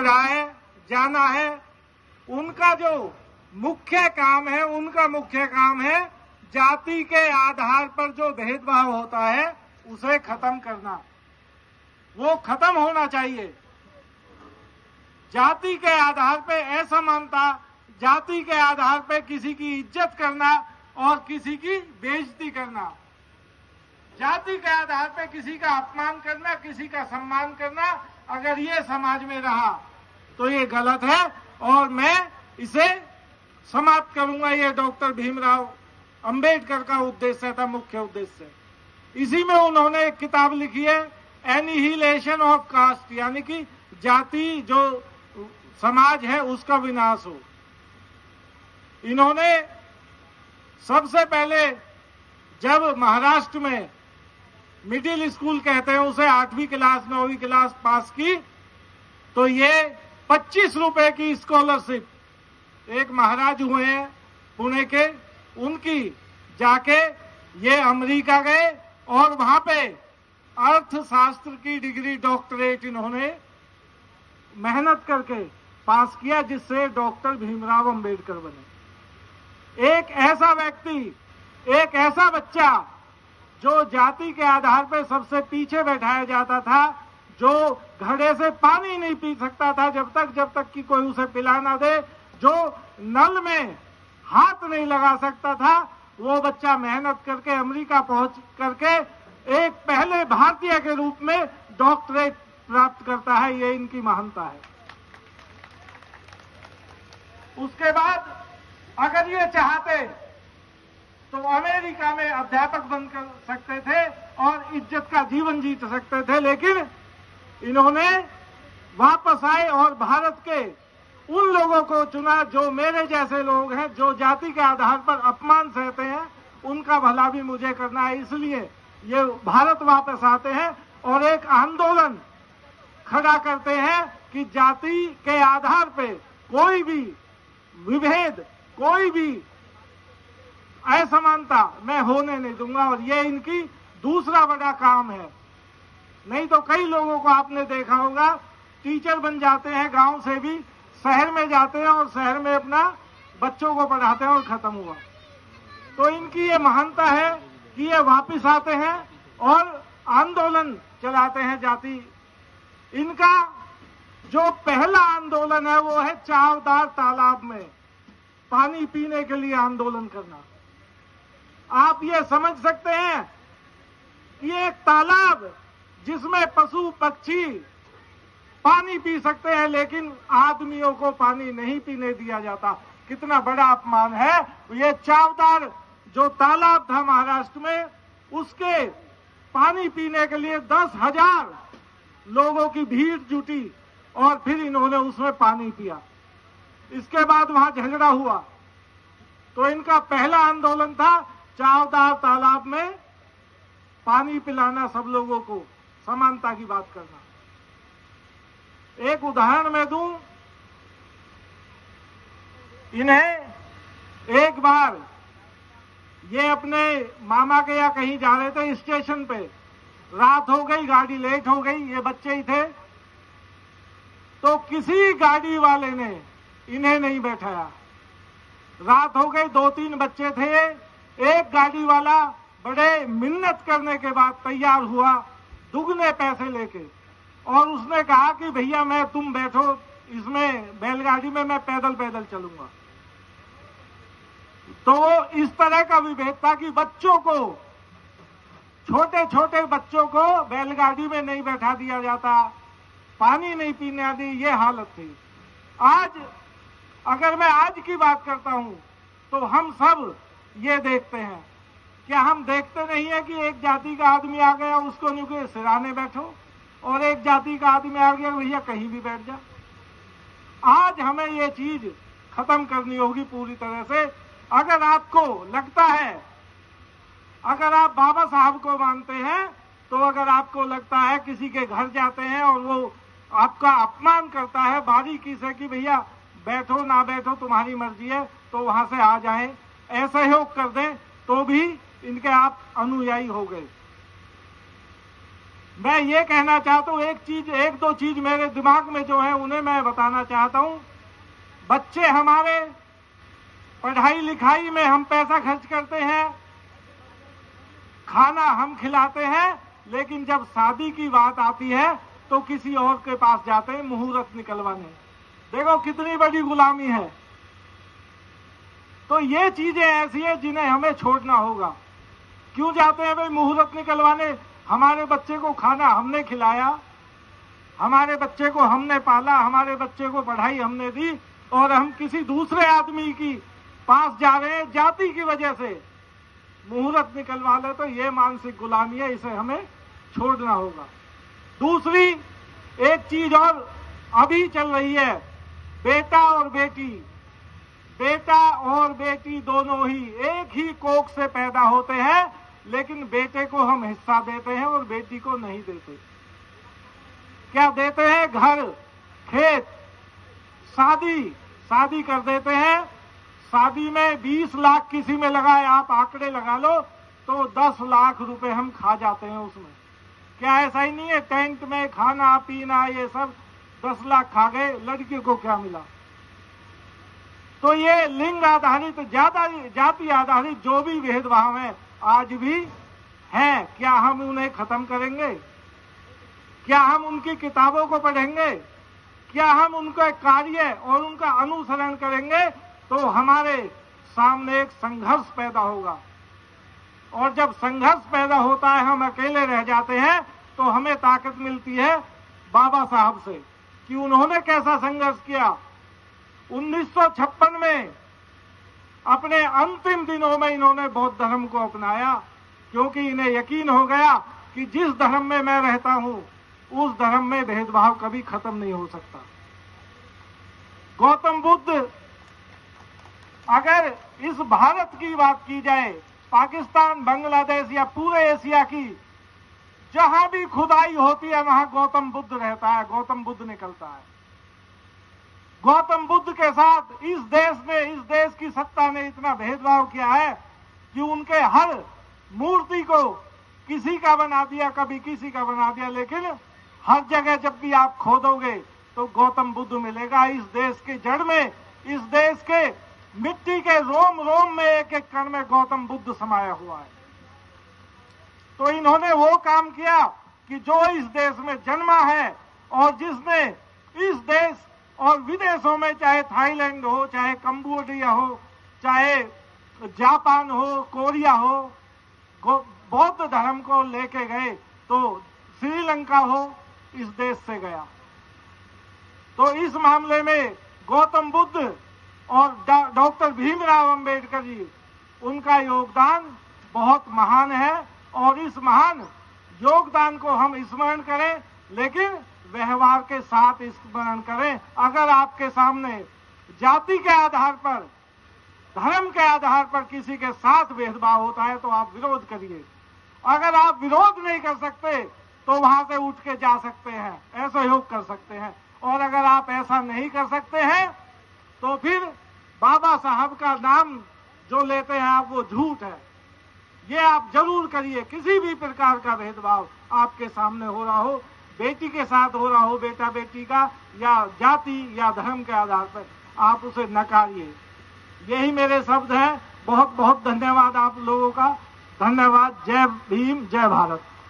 रहा है, जाना है, उनका जो मुख्य काम है, उनका मुख्य काम है जाति के आधार पर जो भेदभाव होता है उसे खत्म करना। वो खत्म होना चाहिए। जाति के आधार पर असमानता, जाति के आधार पर किसी की इज्जत करना और किसी की बेइज्जती करना, जाति के आधार पर किसी का अपमान करना, किसी का सम्मान करना, अगर ये समाज में रहा तो ये गलत है और मैं इसे समाप्त करूंगा। ये डॉक्टर भीमराव अंबेडकर का उद्देश्य था, मुख्य उद्देश्य। इसी में उन्होंने एक किताब लिखी है, एनिहिलेशन ऑफ कास्ट, यानी कि जाति जो समाज है उसका विनाश हो। इन्होंने सबसे पहले जब महाराष्ट्र में मिडिल स्कूल कहते हैं उसे 8वीं क्लास 9वीं क्लास पास की, तो ये 25 रुपए की स्कॉलरशिप एक महाराज हुए हैं पुणे के, उनकी जाके ये अमेरिका गए और वहां पे अर्थशास्त्र की डिग्री डॉक्टरेट इन्होंने मेहनत करके पास किया, जिससे डॉक्टर भीमराव अंबेडकर बने। एक ऐसा व्यक्ति, एक ऐसा बच्चा जो जाति के आधार पर सबसे पीछे बैठाया जाता था, जो घड़े से पानी नहीं पी सकता था जब तक कि कोई उसे पिला ना दे, जो नल में हाथ नहीं लगा सकता था, वो बच्चा मेहनत करके अमेरिका पहुंच करके एक पहले भारतीय के रूप में डॉक्टरेट प्राप्त करता है। ये इनकी महानता है। उसके बाद अगर ये चाहते तो अमेरिका में अध्यापक बन कर सकते थे और इज्जत का जीवन जी सकते थे, लेकिन इन्होंने वापस आए और भारत के उन लोगों को चुना जो मेरे जैसे लोग हैं, जो जाति के आधार पर अपमान सहते हैं, उनका भला भी मुझे करना है। इसलिए ये भारत वापस आते हैं और एक आंदोलन खड़ा करते हैं कि जाति के आधार पर कोई भी विभेद, कोई भी असमानता मैं होने नहीं दूंगा। और ये इनकी दूसरा बड़ा काम है। नहीं तो कई लोगों को आपने देखा होगा, टीचर बन जाते हैं, गांव से भी शहर में जाते हैं और शहर में अपना बच्चों को पढ़ाते हैं और खत्म हुआ। तो इनकी ये महानता है कि ये वापस आते हैं और आंदोलन चलाते हैं जाति। इनका जो पहला आंदोलन है वो है चावदार तालाब में पानी पीने के लिए आंदोलन करना। आप ये समझ सकते हैं, ये एक तालाब जिसमें पशु पक्षी पानी पी सकते हैं, लेकिन आदमियों को पानी नहीं पीने दिया जाता। कितना बड़ा अपमान है। ये चावदार जो तालाब था महाराष्ट्र में, उसके पानी पीने के लिए 10,000 लोगों की भीड़ जुटी और फिर इन्होंने उसमें पानी पिया। इसके बाद वहां झगड़ा हुआ, तो इनका पहला आंदोलन था चावदार तालाब में पानी पिलाना, सब लोगों को समानता की बात करना। एक उदाहरण मैं दूं, इन्हें एक बार ये अपने मामा के या कहीं जा रहे थे, स्टेशन पे रात हो गई, गाड़ी लेट हो गई, ये बच्चे ही थे, तो किसी गाड़ी वाले ने इन्हें नहीं बैठाया। रात हो गई, 2-3 बच्चे थे, एक गाड़ी वाला बड़े मिन्नत करने के बाद तैयार हुआ दुगने पैसे लेके, और उसने कहा कि भैया तुम बैठो इसमें बैलगाड़ी में, मैं पैदल पैदल चलूंगा। तो इस तरह का विभेद था कि बच्चों को, छोटे छोटे बच्चों को बैलगाड़ी में नहीं बैठा दिया जाता, पानी नहीं पीने दी, ये हालत थी। आज अगर मैं आज की बात करता हूं तो हम सब ये देखते हैं, क्या हम देखते नहीं है कि एक जाति का आदमी आ गया उसको न्यू के सिराने बैठो, और एक जाति का आदमी आ गया भैया कहीं भी बैठ जा। आज हमें ये चीज खत्म करनी होगी पूरी तरह से। अगर आपको लगता है, अगर आप बाबा साहब को मानते हैं, तो अगर आपको लगता है किसी के घर जाते हैं और वो आपका अपमान करता है बारीकी से कि भैया बैठो ना बैठो तुम्हारी मर्जी है, तो वहां से आ जाएं, असहयोग कर दें, तो भी इनके आप अनुयायी हो गए। मैं ये कहना चाहता हूं, एक दो चीज मेरे दिमाग में जो है उन्हें मैं बताना चाहता हूं। बच्चे हमारे पढ़ाई लिखाई में हम पैसा खर्च करते हैं, खाना हम खिलाते हैं, लेकिन जब शादी की बात आती है तो किसी और के पास जाते हैं मुहूर्त निकलवाने। देखो कितनी बड़ी गुलामी है। तो ये चीजें ऐसी हैं जिन्हें हमें छोड़ना होगा। क्यों जाते हैं भाई मुहूर्त निकलवाने? हमारे बच्चे को खाना हमने खिलाया, हमारे बच्चे को हमने पाला, हमारे बच्चे को पढ़ाई हमने दी, और हम किसी दूसरे आदमी की पास जा रहे हैं जाति की वजह से मुहूर्त निकलवा ले, तो ये मानसिक गुलामी है, इसे हमें छोड़ना होगा। दूसरी एक चीज और अभी चल रही है, बेटा और बेटी। बेटा और बेटी दोनों ही एक ही कोख से पैदा होते हैं, लेकिन बेटे को हम हिस्सा देते हैं और बेटी को नहीं देते। क्या देते हैं? घर, खेत, शादी कर देते हैं। शादी में 20 लाख किसी में लगाए, आप आंकड़े लगा लो, तो 10 लाख रुपए हम खा जाते हैं उसमें। क्या ऐसा ही नहीं है? टेंट में खाना पीना ये सब 10 लाख खा गए, लड़की को क्या मिला? तो ये लिंग आधारित, जाति आधारित जो भी भेदभाव है आज भी हैं, क्या हम उन्हें खत्म करेंगे? क्या हम उनकी किताबों को पढ़ेंगे? क्या हम उनका कार्य और उनका अनुसरण करेंगे? तो हमारे सामने एक संघर्ष पैदा होगा, और जब संघर्ष पैदा होता है, हम अकेले रह जाते हैं, तो हमें ताकत मिलती है बाबा साहब से कि उन्होंने कैसा संघर्ष किया। 1956 में अपने अंतिम दिनों में इन्होंने बौद्ध धर्म को अपनाया, क्योंकि इन्हें यकीन हो गया कि जिस धर्म में मैं रहता हूं उस धर्म में भेदभाव कभी खत्म नहीं हो सकता। गौतम बुद्ध, अगर इस भारत की बात की जाए, पाकिस्तान, बांग्लादेश या पूरे एशिया की, जहां भी खुदाई होती है वहां गौतम बुद्ध रहता है, गौतम बुद्ध निकलता है। गौतम बुद्ध के साथ इस देश की सत्ता ने इतना भेदभाव किया है कि उनके हर मूर्ति को किसी का बना दिया, कभी किसी का बना दिया, लेकिन हर जगह जब भी आप खोदोगे तो गौतम बुद्ध मिलेगा। इस देश के जड़ में, इस देश के मिट्टी के रोम रोम में, एक एक कण में गौतम बुद्ध समाया हुआ है। तो इन्होंने वो काम किया कि जो इस देश में जन्मा है और जिसने इस देश और विदेशों में, चाहे थाईलैंड हो, चाहे कंबोडिया हो, चाहे जापान हो, कोरिया हो, बौद्ध धर्म को लेके गए, तो श्रीलंका हो, इस देश से गया। तो इस मामले में गौतम बुद्ध और डॉक्टर भीमराव अंबेडकर जी, उनका योगदान बहुत महान है, और इस महान योगदान को हम स्मरण करें, लेकिन व्यवहार के साथ स्मरण करें। अगर आपके सामने जाति के आधार पर, धर्म के आधार पर किसी के साथ भेदभाव होता है तो आप विरोध करिए। अगर आप विरोध नहीं कर सकते तो वहां से उठ के जा सकते हैं, असहयोग कर सकते हैं। और अगर आप ऐसा नहीं कर सकते हैं तो फिर बाबा साहब का नाम जो लेते हैं आप, वो झूठ है। ये आप जरूर करिए। किसी भी प्रकार का भेदभाव आपके सामने हो रहा हो, बेटी के साथ हो रहा हो, बेटा बेटी का, या जाति या धर्म के आधार पर, आप उसे नकारिए। यही मेरे शब्द हैं। बहुत बहुत धन्यवाद आप लोगों का। धन्यवाद। जय भीम, जय भारत।